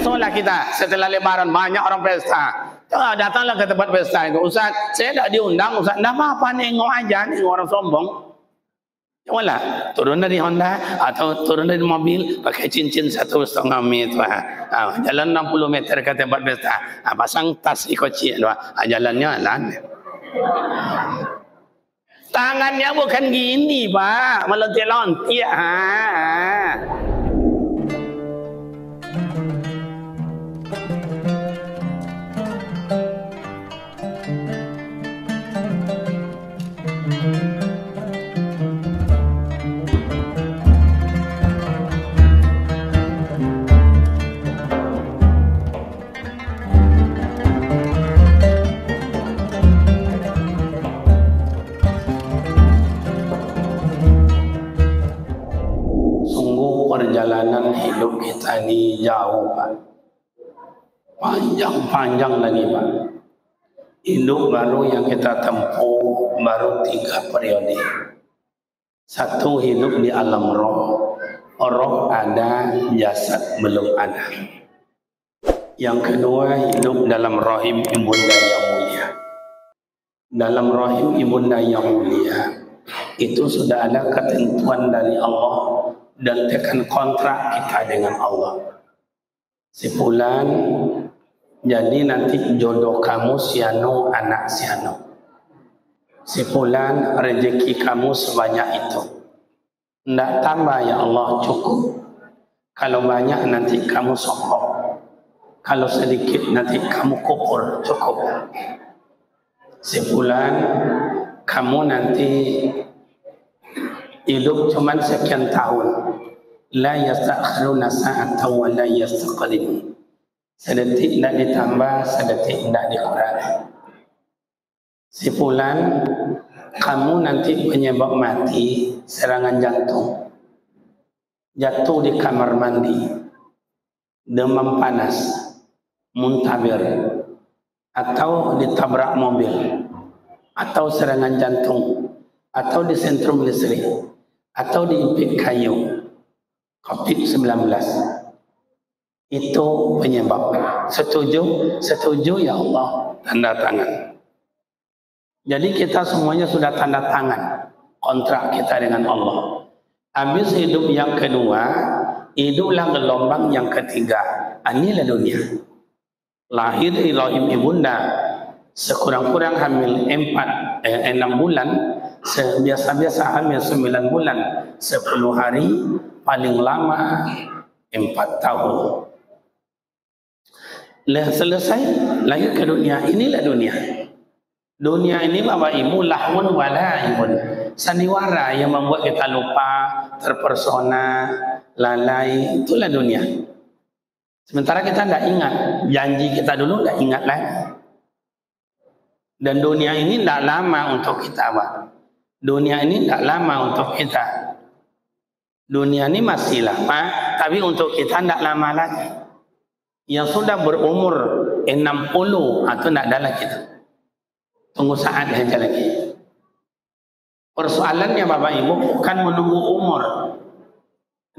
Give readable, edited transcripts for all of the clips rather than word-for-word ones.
biasalah kita setelah lebaran banyak orang pesta. Datanglah ke tempat pesta itu. Ustaz, saya tak diundang. Ustaz, tak apa-apa, nengok aja, nengok orang sombong. Janganlah turun dari Honda atau turun dari mobil pakai cincin 1,5 meter. Jalan 60 meter ke tempat pesta. Pasang tas di koci. Jalannya lan. Tangannya bukan gini, Pak. Melontik-lontik. Perjalanan hidup kita ini jauh, Pak. Panjang-panjang lagi, Pak. Hidup baru yang kita tempuh baru 3 periode. Satu, hidup di alam roh. Roh ada, jasad belum ada. Yang kedua, hidup dalam rahim ibunda yang mulia. Dalam rahim ibunda yang mulia itu sudah ada ketentuan dari Allah dan tekan kontrak kita dengan Allah. Sebulan, jadi nanti jodoh kamu siano, anak siano. Sebulan, rezeki kamu sebanyak itu. Tidak tambah ya Allah, cukup. Kalau banyak nanti kamu sokok. Kalau sedikit nanti kamu kukur, cukup. Sebulan, kamu nanti hidup cuma sekian tahun. La yastakhiruna sa'atan wa la yastaqdimun. Sedetik tidak ditambah, sedetik tidak dikurangi. Sebulan kamu nanti penyebab mati serangan jantung. Jatuh di kamar mandi. Demam panas, muntabir, atau ditabrak mobil, atau serangan jantung, atau di sentrum listrik, atau diimpit kayu. COVID-19 itu penyebab. Setuju? Setuju ya Allah, tanda tangan. Jadi kita semuanya sudah tanda tangan kontrak kita dengan Allah. Habis hidup yang kedua, hiduplah gelombang yang ketiga. Inilah dunia. Lahir dari rahim ibunda, sekurang-kurang hamil 6 bulan, biasa-biasa hamil 9 bulan, 10 hari, paling lama 4 tahun. Selesai lahir ke dunia. Inilah dunia. Dunia ini Bapak Ibu lahun walaibun, sandiwara yang membuat kita lupa, terpersona, lalai. Itulah dunia. Sementara kita tidak ingat janji kita dulu, tidak ingat lagi. Dan dunia ini tidak lama untuk kita, Pak. Dunia ini tidak lama untuk kita. Dunia ini masih lama, tapi untuk kita tidak lama lagi. Yang sudah berumur 60 atau tidak ada lagi. Tunggu saat saja lagi. Persoalannya Bapak Ibu bukan menunggu umur.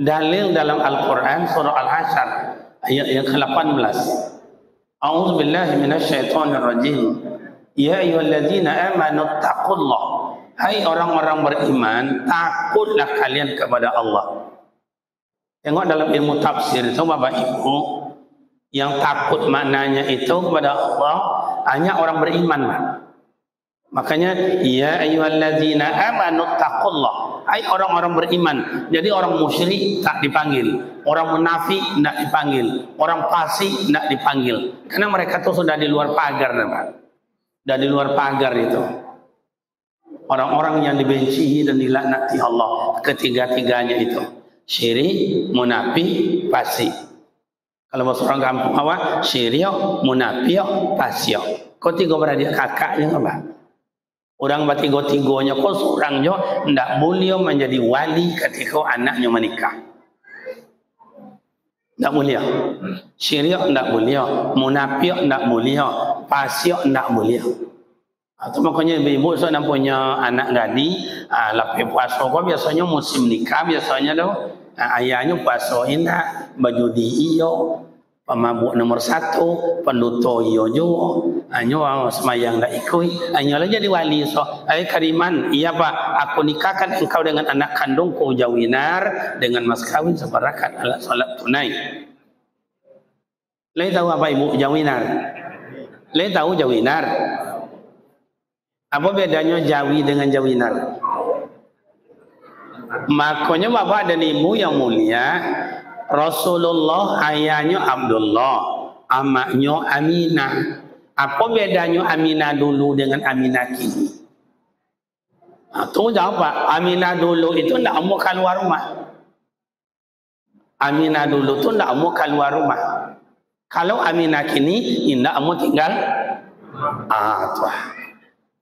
Dalil dalam Al-Quran surah Al-Hasyr ayat yang ke-18. A'udzubillahi minasyaitonirrajim. Ya ayyuhalladzina amanu taqullah. Hai orang-orang beriman, takutlah kalian kepada Allah. Tengok dalam ilmu tafsir itu Bapak Ibu, yang takut maknanya itu kepada Allah hanya orang beriman. Makanya ya ayyuhalladzina amanu taqullah. Hai orang-orang beriman. Jadi orang musyrik tak dipanggil, orang munafik tidak dipanggil, orang fasik tidak dipanggil. Karena mereka itu sudah di luar pagar, Pak. Dan di luar pagar itu. Orang-orang yang dibenci dan dilaknati Allah, ketiga-tiganya itu syirik, munafik, fasik. Kalau bahasa orang kampung apa? Syirik, munafik, fasik. Kau tiga beradik kakaknya apa? Orang bertiga-tiganya kau seorang jo tidak boleh menjadi wali ketika anaknya menikah. Tidak boleh. Syirik tidak boleh, munafik tidak boleh, fasik tidak boleh. Atau makanya ibu so punya anak gadis, lepas puasa kau biasanya musim nikah biasanya tu ayahnya puasa indah baju iyo, Pemabuk nomor 1, penduto iyo jo, anyo semayang dak ikui, anyo lah jadi wali. So, Kariman, iya Pak, aku nikahkan engkau dengan anak kandungku Jawinar dengan mas kawin separakat alat salat tunai. Le tahu apa Ibu Jawinar? Le tahu Jawinar? Apa bedanya Jawi dengan Jawinar? Makanya Bapak dan Ibu yang mulia, Rasulullah ayahnya Abdullah, amaknya Aminah. Apa bedanya Aminah dulu dengan Aminah kini? Itu jawab Pak. Aminah dulu itu tidak mau keluar rumah. Aminah dulu itu tidak mau keluar rumah. Kalau Aminah kini tidak mau tinggal. Tuh.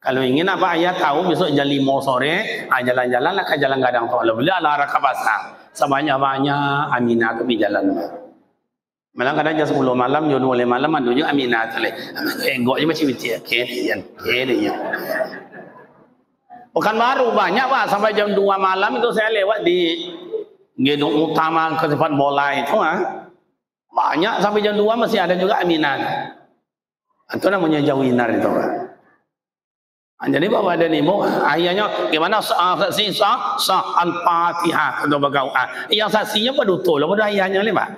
Kalau ingin apa ayah tahu besok jam 5 sore, jalan-jalan lah ke Jalan Gadang Tol. Beli ala arah ke pasar. Sebanyak-banyak Aminah ke jalan. Malam kadang jam 10 malam, jam 2 malam ada juga Aminah tu leh. Enggak je macam itu ya. Kedian. Bukan baru banyak Pak, sampai jam 2 malam itu saya lewat di gedung utama ke tempat bola itu banyak sampai jam 2 masih ada juga Aminah. Itu namanya Jawinar itu Pak. Jadi Bapak dan Ibu, ayahnya gimana saksi sah Al-Fatihah atau bagau. Yang saksinya betul, pada ayahnya ni Pak.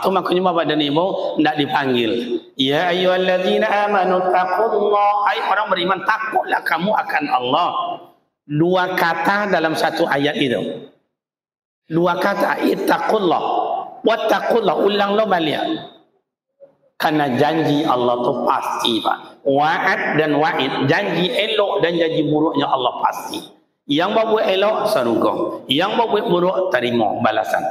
Itu makanya Bapak dan Ibu tidak dipanggil. Ya ayyuhalladzina amanu taqullah. Hai orang beriman, takutlah kamu akan Allah. 2 kata dalam satu ayat itu. 2 kata, ittaqullah. Wattaqullah, ulang lo balik. Karena janji Allah itu pasti Pak. Wa'ad dan wa'id, janji elok dan janji buruknya Allah pasti. Yang berbuat elok surga, yang berbuat buruk terima balasan.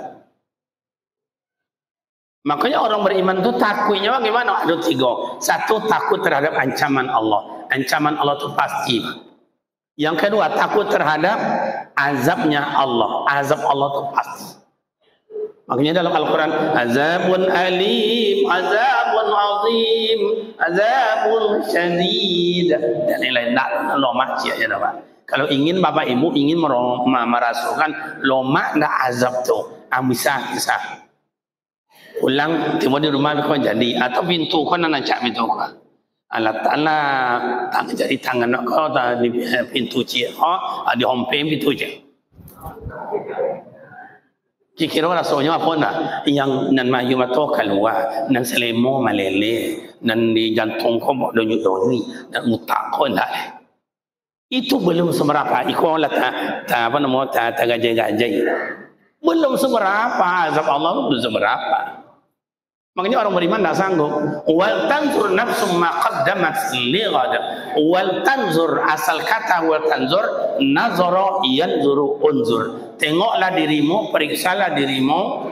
Makanya orang beriman itu takutnya bagaimana? Ada 3. 1, takut terhadap ancaman Allah. Ancaman Allah itu pasti Pak. Yang kedua, takut terhadap azabnya Allah. Azab Allah itu pasti. Makanya dalam Al-Quran, azabun alim, azabun azim, azabun syadid. Dan lain-lain, tak lomak ya Pak. Kalau ingin Bapak Ibu ingin merasukan lomak tak azab tu, bisa. Pulang tiba di rumah kau jadi, atau pintu kau nak cak pintu kau. Allah Ta'ala tak jadi tangan kau di pintu cik kau, di hompeng pintu je. Kira rasanya apa nak? Yang nan mayu mato keluar, nan selemo malele, nan di jantung kau mau donyu, nan mutak kau nak. Itu belum seberapa. Ikut lah tak apa nama tak gajai. Belum seberapa. Azab Allah belum seberapa. Makanya orang beriman tak sanggup. Wal tanzur nafsum ma qaddamat lighad. Wal tanzur, asal kata wal tanzur, nazara yanzuru unzur. Tengoklah dirimu, periksalah dirimu,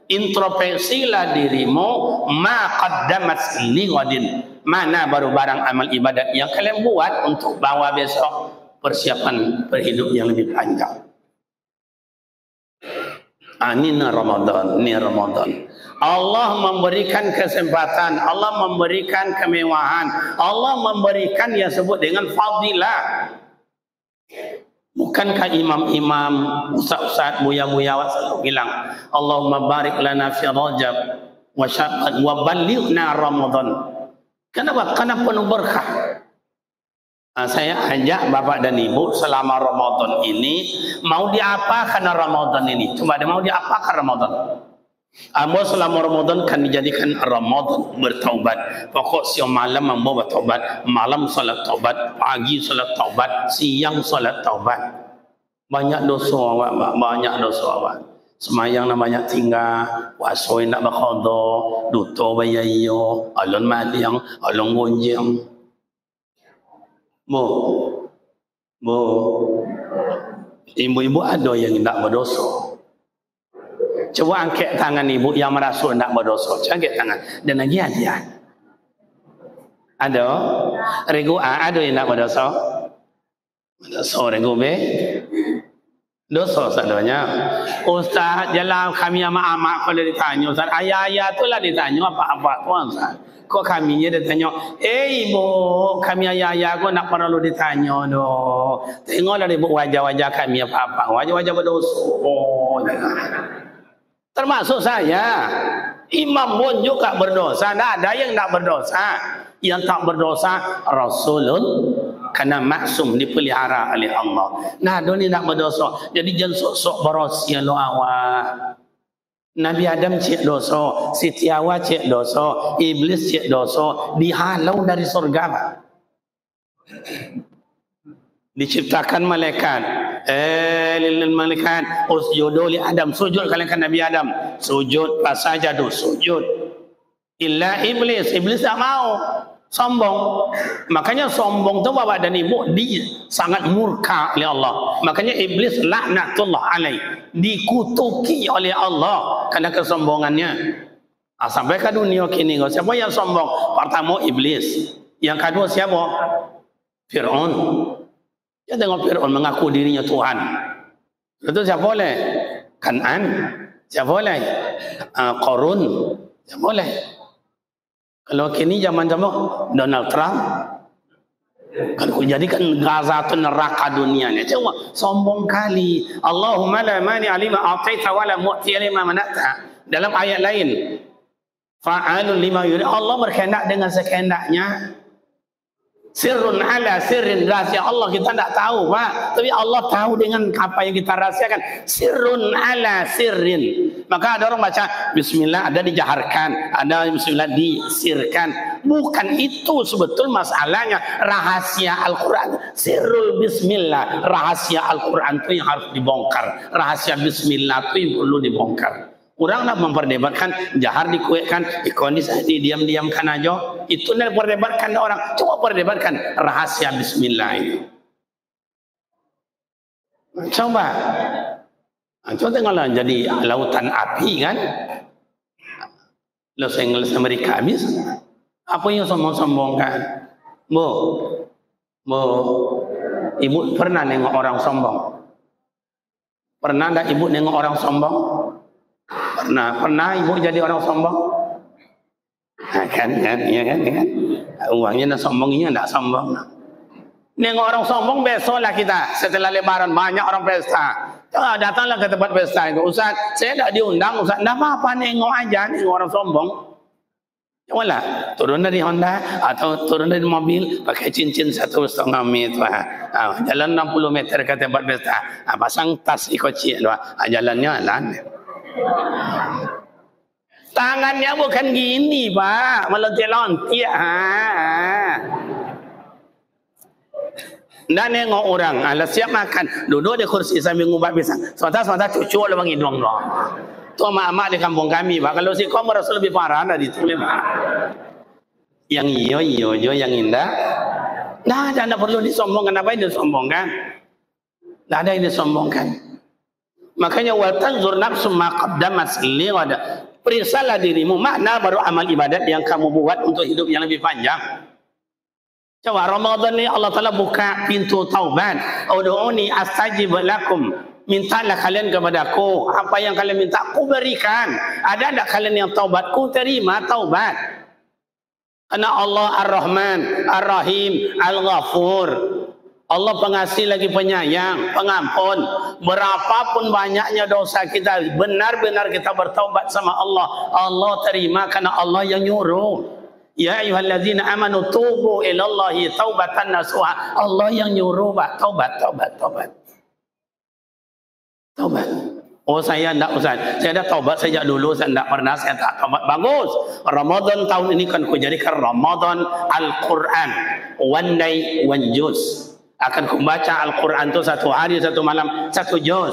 introspeksilah dirimu, ma qaddamat lighadin. Mana baru barang amal ibadat yang kalian buat untuk bawa besok persiapan berhidup yang lebih panjang. Ini Ramadan. Allah memberikan kesempatan, Allah memberikan kemewahan, Allah memberikan yang sebut dengan fadilah. Bukankah imam-imam, ustaz-ustaz, buya-buya selalu bilang, Allahumma barik lana fi Rajab wa Sya'ban wa ballighna Ramadan. Kenapa? Karena penuh berkah. Saya ajak Bapak dan Ibu selama Ramadan ini, mau diapakan Ramadan ini? Coba mau diapakan Ramadan? Selama Ramadan kan dijadikan Ramadan bertaubat. Pokok siang malam mampu bertaubat, malam salat taubat, pagi salat taubat, siang salat taubat. Banyak dosa awak, banyak dosa awak. Semayang nak banyak tinggal, puasoi nak berqada, duto bayayo, alon madiang, alon gonjang. Bu, ibu-ibu ada yang tidak berdosa. Coba angkat tangan ibu yang merasa tidak berdosa. Coba angkat tangan. Dan lagi ada. Ada? Regu A ada yang tidak berdosa? Berdosa regu B? Dosa sadanya. Ustaz, jalan kami sama amak kalau ditanya. Ustaz, ayah-ayah tu lah ditanya apa-apa tuan Ustaz. Kok kaminya ditanya, ibu, kami ayah-ayah kok nak perlu ditanya doh. Tengoklah ibu wajah-wajah kami apa-apa. Wajah-wajah berdosa. Termasuk saya. Imam pun juga berdosa. Tidak ada yang tidak berdosa. Yang tak berdosa Rasulun, karena maksum, dipelihara oleh Allah. Nah, dia tidak berdosa. Jadi jangan sok-sok berosia lo awak. Nabi Adam cek dosa, Siti Hawa cek dosa, Iblis cek dosa, dihalau dari surga. Diciptakan malaikat, lil malaikat usjudu li Adam, sujud kalian Nabi Adam, sujud fasajadu, sujud. Illa iblis, iblis tak mau, sombong. Makanya sombong tu bapak dan ibu dia sangat murka oleh Allah. Makanya iblis laknatullah alaih, dikutuki oleh Allah karena kesombongannya. Sampai ke dunia kini, siapa yang sombong? Pertama iblis, yang kedua siapa? Fir'aun. Ya, tengok Fir'aun mengaku dirinya Tuhan. Itu siapa boleh? Kan'an. Siapa boleh? Qarun. Siapa boleh? Kalau kini zaman Donald Trump. Kalau jadikan Gaza itu neraka dunianya. Coba sombong kali. Allahumma la mani alima a'taita wa la mu'ti lima manata. Dalam ayat lain, fa'alun lima yurid. Allah berkehendak dengan sekehendaknya. Sirrun ala sirrin, rahasia Allah kita tidak tahu, Pak. Tapi Allah tahu dengan apa yang kita rahasiakan. Sirrun ala sirrin. Maka ada orang baca bismillah, ada dijaharkan, ada bismillah disirkan. Bukan itu sebetul masalahnya. Rahasia Al-Quran, sirrul bismillah, rahasia Al-Quran itu yang harus dibongkar. Rahasia bismillah itu yang perlu dibongkar. Orang nak memperdebatkan, jahar dikuatkan, ikonis diam-diamkan aja. Itu nak perdebatkan orang. Coba perdebatkan rahasia bismillah itu. Coba. Coba tengoklah jadi lautan api kan. Los Angeles Amerika habis. Apa yang sombong-sombongkan? Bu, ibu pernah nengok orang sombong? Pernah tak ibu nengok orang sombong? Pernah ibu jadi orang sombong? Kan, ya kan. Uangnya nak sombongnya tak sombong. Nengok orang sombong besoklah kita setelah lebaran banyak orang pesta. Datanglah ke tempat pesta itu. Ustaz, saya tak diundang. Ustaz, tak apa-apa nengok aja nengok orang sombong. Janganlah turun dari Honda atau turun dari mobil pakai cincin 1,5 meter. Jalan 60 meter ke tempat pesta. Pasang tas ikocik jalannya lah. Tangannya bukan gini, Pak, melontik-lontik. Dan nengok orang, siap makan, duduk di kursi sambil ngubah pisang. Sementara cucu lah bang hidung doang. Tu mak-mak di kampung kami, Pak. Kalau si kau merasa lebih parah dari itu, Pak. Yang iyo, yang indah. Nah, tidak perlu disombongkan. Apa yang disombongkan? Tidak ada yang disombongkan. Makanya wal tanzur nafsum ma qaddamat lighad. Periksalah dirimu makna baru amal ibadat yang kamu buat untuk hidup yang lebih panjang. Coba Ramadan ni Allah Taala buka pintu taubat. Ud'uni astajib lakum. Mintalah kalian kepadaku apa yang kalian minta aku berikan. Ada tak kalian yang taubat? Ku terima taubat. Karena Allah Ar-Rahman, Ar-Rahim, Al-Ghafur. Allah pengasih lagi penyayang, pengampun. Berapapun banyaknya dosa kita, benar-benar kita bertaubat sama Allah, Allah terima karena Allah yang nyuruh. Ya ayyuhalladzina amanu tubu ilallahi taubatan nasuha. Allah yang nyuruh, Pak, taubat. Oh, saya tidak Ustaz, saya dah taubat sejak dulu, saya tidak pernah, saya tak taubat. Bagus. Ramadan tahun ini kan ku jadikan Ramadan Al-Quran, one day one juz. Akan membaca Al-Quran itu satu hari satu malam satu juz.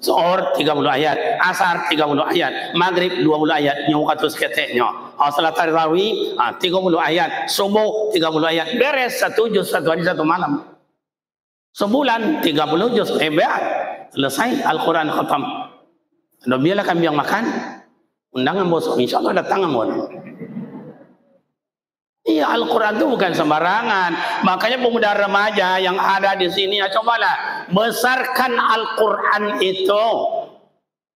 Zuhur 30 ayat, asar 30 ayat, maghrib 20 ayat, nyukat seketiknya. Salat tarawih 30 ayat, subuh 30 ayat. Beres satu juz satu hari satu malam. Sebulan 30 juz, hebat. Selesai Al-Quran khatam. Biarlah kami yang makan. Undangan bos, insyaAllah datang amon. Iya, Al-Quran itu bukan sembarangan. Makanya pemuda remaja yang ada di sini, cobalah besarkan Al-Quran itu.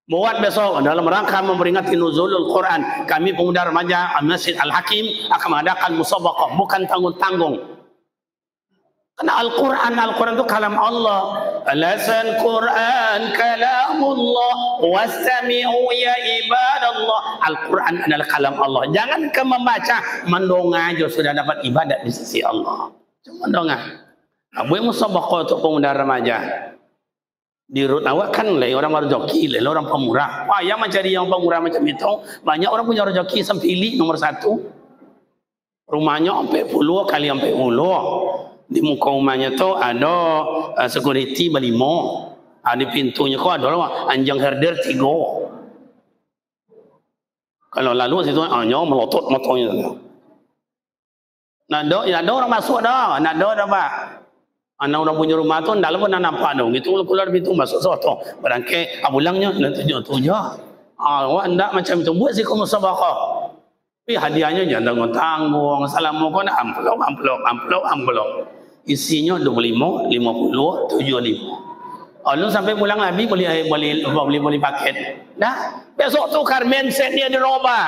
Buat besok dalam rangka memperingati nuzulul Quran, kami pemuda remaja Masjid Al-Hakim akan mengadakan musabaqah, bukan tanggung-tanggung. Karena Al-Quran itu kalam Allah. Alasan Quran kalamullah wastami'u ya ibadallah. Al-Quran adalah kalam Allah. Jangan ke membaca, mendongeng aja sudah dapat ibadat di sisi Allah. Cuma mendongeng. Abu yang musabaqah untuk pemuda remaja. Di rut awak kan orang rezeki, orang pemurah. Wah, yang mencari yang pemurah macam itu, banyak orang punya rezeki sempili nomor 1. Rumahnya sampai 10 kali sampai 10. Di muka rumahnya tu ada security berlima. Di pintunya kau ada anjing herder 3. Kalau lalu situ hanya melotot motornya. Ada orang masuk dah, ada pak. Anak orang punya rumah tu dalam pun nampak dong. Itu keluar pintu masuk soto. Berangkai abulangnya nanti tujuh. Awak ndak macam itu buat sih kamu musabaqah. Tapi hadiahnya jangan tanggung. Assalamualaikum amplop. Isinya 25, 50, 75. Lalu sampai pulang lagi boleh paket. Dah, besok tu karmen set dia dirubah.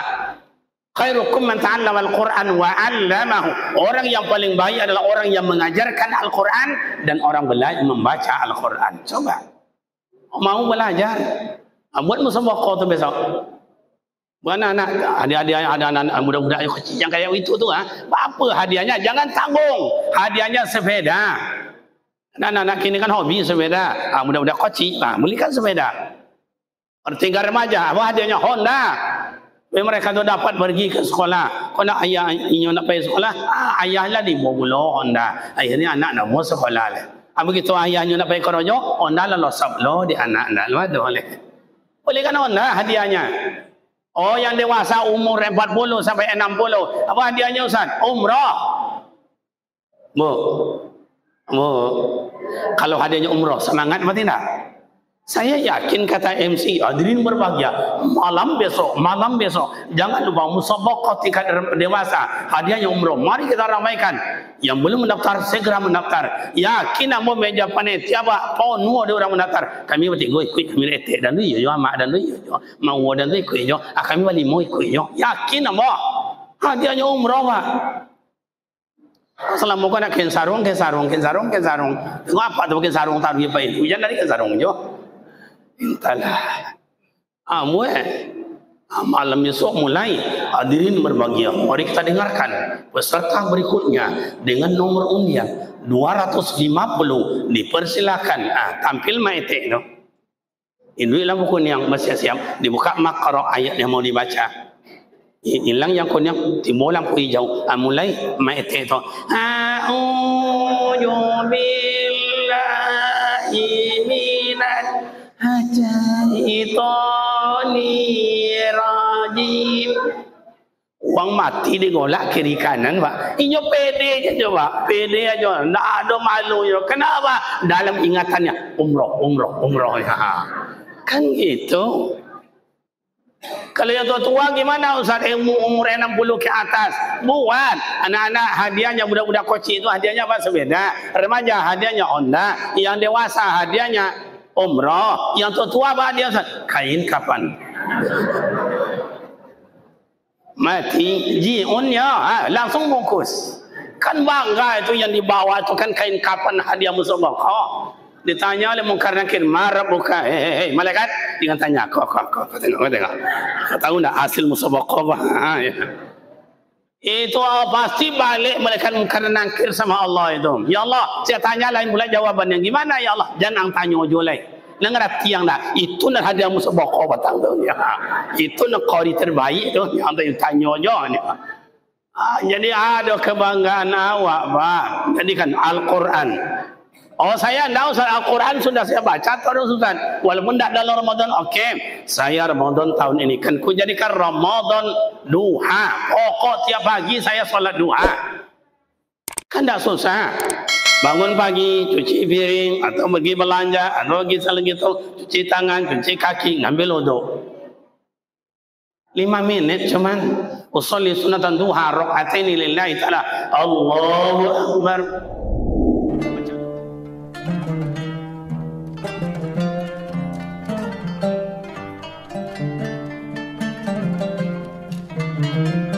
Khairukum man ta'allama al-Quran wa 'allamahu. Orang yang paling baik adalah orang yang mengajarkan Al-Quran dan orang belajar membaca Al-Quran. Coba. Mau belajar. Buat musabaqah tu besok. Bukan anak, ada anak muda-muda yang kecil yang kayak itu tu apa hadiahnya? Jangan tanggung. Hadiahnya sepeda. Anak-anak kini kan hobi sepeda. Muda-muda kecil, belikan sepeda. Tinggal remaja, apa hadiahnya? Honda. Mereka tu dapat pergi ke sekolah. Kau nak ayah nak pergi sekolah? Ayahlah dibawa Honda. Akhirnya anak nak mau sekolah lah. Begitu ayahnya nak pergi kerja, Honda lah losap lo di anak nak boleh. Boleh kan Honda hadiahnya? Oh, yang dewasa umur 40 sampai 60. Apa hadiahnya Ustaz? Umrah. Bu. Kalau hadiahnya umrah, semangat apa tidak? Saya yakin kata MC, hadirin berbahagia, malam besok, jangan lupa musabaqah tingkat dewasa, hadiahnya umrah. Mari kita ramaikan. Yang belum mendaftar segera mendaftar. Yakin amo meja panitia ba, penuh ada orang mendaftar. Kami bertiga ikut, kami retek dan dia jo, mak dan dia jo, mau dan dia ikut jo, kami balik mau ikut jo. Yakin amo hadiahnya umrah ba. Assalamualaikum nak ken sarung. Tengok apa tu ken sarung taruh apa itu? Hujan dari ken sarung jo. Entahlah. Malam besok mulai hadirin berbahagia. Mari kita dengarkan peserta berikutnya dengan nomor undian 250. Dipersilakan tampil maitek tu. Inilah buku yang masih siap dibuka makro ayat yang mau dibaca. Hilang yang kuning timbul lampu hijau. Mulai maitek tu. A'udzu billahi minasy rajim. Uang mati digolak kiri kanan pak. Inyo pede aja pak, pede aja, ndak ada malu yo. Kenapa? Dalam ingatannya umroh ya. Kan gitu. Kalau yang tua gimana Ustaz? Umur 60 ke atas buat anak-anak hadiahnya, budak-budak kecil itu hadiahnya apa? Sepeda. Remaja hadiahnya Honda. Yang dewasa hadiahnya umrah. Yang tua apa dia Ustaz? Kain kapan. Mati jiunnya langsung bungkus. Kan bangga itu yang dibawa itu kan kain kapan hadiah musabaqah. Ditanya oleh Munkar Nakir, marah buka, malaikat dengan tanya, kau tengok. Kau tahu tak hasil musabaqah apa? Itu pasti balik malaikat Munkar Nakir sama Allah itu. Ya Allah, saya tanya lain pula jawabannya gimana ya Allah? Jangan tanya julai. Ngerti yang dah itu nak hadiah musabaqah batang tu ya. Itu nak qari terbaik tu yang tanya je ni. Jadi ada kebanggaan awak, Pak. Jadi kan Al-Quran. Oh saya tahu Al-Quran sudah saya baca terus Ustaz. Walaupun tidak dalam Ramadan. Okey, saya Ramadan tahun ini kan ku jadikan Ramadan duha. Pokok tiap pagi saya solat duha. Kan tidak susah. Bangun pagi, cuci piring, atau pergi belanja, atau pergi gitu, cuci tangan, cuci kaki, ngambil wudhu. 5 menit cuman. Usolli sunatan duha raka'ataini lillahi ta'ala. Allahu Akbar. Thank you.